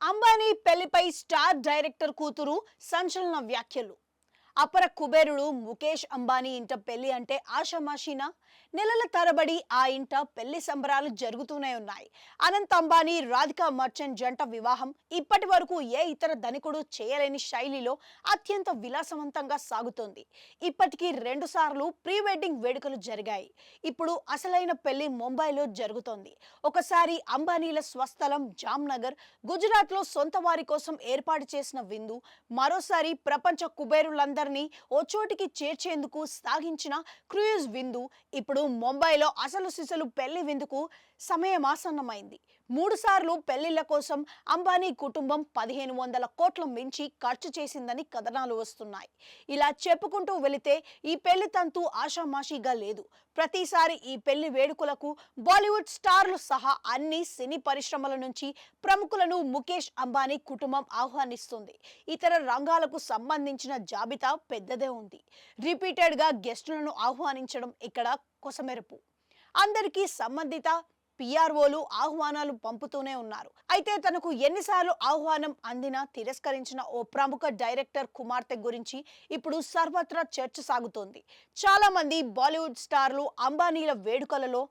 Ambani పెళ్లిపై star director కూతురు సంచలన వ్యాఖ్యలు. అపర కుబేరుడు ముఖేష్ అంబానీ ఇంట పెళ్లి అంటే ఆషామాషీనా? నెలల తరబడి ఆ ఇంట పెళ్లి సంబరాలు జరుగుతూనే ఉన్నాయి. అనంత్ అంబానీ రాధికా మర్చెంట్ జంట వివాహం ఇప్పటి వరకు ఏ ఇతర ధనికుడు చేయలేని శైలిలో అత్యంత విలాసవంతంగా సాగుతోంది. ఇప్పటికీ 2 సార్లు ప్రీ వెడ్డింగ్ వేడుకలు జరిగాయి. ఇప్పుడు అసలైన పెళ్లి ముంబైలో జరుగుతోంది. ఒకసారి అంబానీల స్వస్థలం జామ్నగర్, గుజరాత్లో సొంత వారి కోసం ఏర్పాటు చేసిన విందు, మరోసారి ప్రపంచ కుబేరులందరూ ఓ చోటికి చేర్చేందుకు సాగించిన క్రూయిజ్ విందు. ఇప్పుడు ముంబైలో అసలు సిసలు పెళ్లి విందుకు సమయమాసన్నమైంది. 3 సార్లు పెళ్లిళ్ల కోసం అంబానీ కుటుంబం 1500 కోట్ల మించి ఖర్చు చేసిందని కథనాలు వస్తున్నాయి. ఇలా చెప్పుకుంటూ వెళితే ఈ పెళ్లి తంతు ఆషామాషీగా లేదు. ప్రతిసారి ఈ పెళ్లి వేడుకలకు బాలీవుడ్ స్టార్లు సహా అన్ని సినీ పరిశ్రమల నుంచి ప్రముఖులను ముఖేష్ అంబానీ కుటుంబం ఆహ్వానిస్తుంది. ఇతర రంగాలకు సంబంధించిన జాబితా పెద్దదే ఉంది. రిపీటెడ్గా గెస్టులను ఆహ్వానించడం ఇక్కడ కొసమెరుపు. అందరికీ సంబంధిత పిఆర్ఓలు ఆహ్వానాలు పంపుతూనే ఉన్నారు. అయితే తనకు ఎన్నిసార్లు ఆహ్వానం అందినా తిరస్కరించిన ఓ ప్రముఖ డైరెక్టర్ కుమార్తె గురించి ఇప్పుడు సర్వత్రా చర్చ సాగుతోంది. చాలా మంది బాలీవుడ్ స్టార్లు అంబానీల వేడుకలలో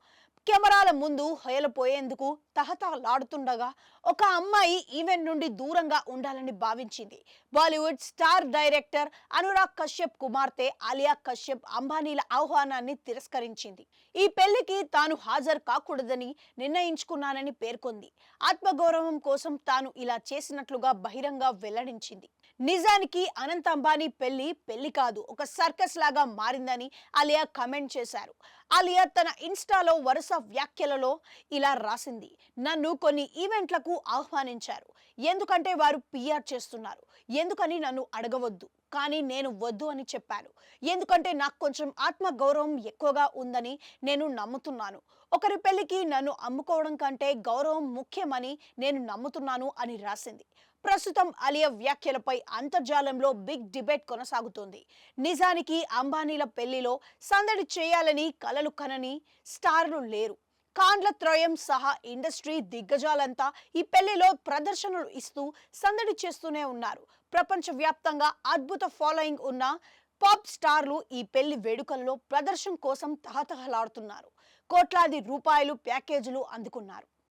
కెమెరాల ముందు హొయలుపోయేందుకు తహతహలాడుతుండగా ఒక అమ్మాయి ఈవెంట్ నుండి దూరంగా ఉండాలని భావించింది. బాలీవుడ్ స్టార్ డైరెక్టర్ అనురాగ్ కశ్యప్ కుమార్తె ఆలియా కశ్యప్ అంబానీల ఆహ్వానాన్ని తిరస్కరించింది. ఈ పెళ్లికి తాను హాజరు కాకూడదని నిర్ణయించుకున్నానని పేర్కొంది. ఆత్మగౌరవం కోసం తాను ఇలా చేసినట్లుగా బహిరంగ వెల్లడించింది. నిజానికి అనంత్ అంబానీ పెళ్లి కాదు, ఒక సర్కస్ లాగా మారిందని ఆలియా కమెంట్ చేశారు. ఆలియా తన ఇన్స్టాలో వరుస వ్యాఖ్యలలో ఇలా రాసింది: నన్ను కొన్ని ఈవెంట్లకు ఆహ్వానించారు, ఎందుకంటే వారు పిఆర్ చేస్తున్నారు. ఎందుకని నన్ను అడగవద్దు, కానీ నేను వద్దు అని చెప్పాను. ఎందుకంటే నాకు కొంచెం ఆత్మగౌరవం ఎక్కువగా ఉందని నేను నమ్ముతున్నాను. ఒకరి పెళ్లికి నన్ను అమ్ముకోవడం కంటే గౌరవం ముఖ్యమని నేను నమ్ముతున్నాను అని రాసింది. ప్రస్తుతం ఆలియా వ్యాఖ్యలపై అంతర్జాలంలో బిగ్ డిబేట్ కొనసాగుతోంది. నిజానికి అంబానీల పెళ్లిలో సందడి చేయాలని కలలు కనని స్టార్లు లేరు. కాండ్ల త్రయం సహా ఇండస్ట్రీ దిగ్గజాలంతా ఈ పెళ్లిలో ప్రదర్శనలు ఇస్తూ సందడి చేస్తూనే ఉన్నారు. ప్రపంచవ్యాప్తంగా అద్భుత ఫాలోయింగ్ ఉన్న పాప్ స్టార్లు ఈ పెళ్లి వేడుకల్లో ప్రదర్శన కోసం తహతహలాడుతున్నారు. కోట్లాది రూపాయలు ప్యాకేజీలు అందుకున్నారు.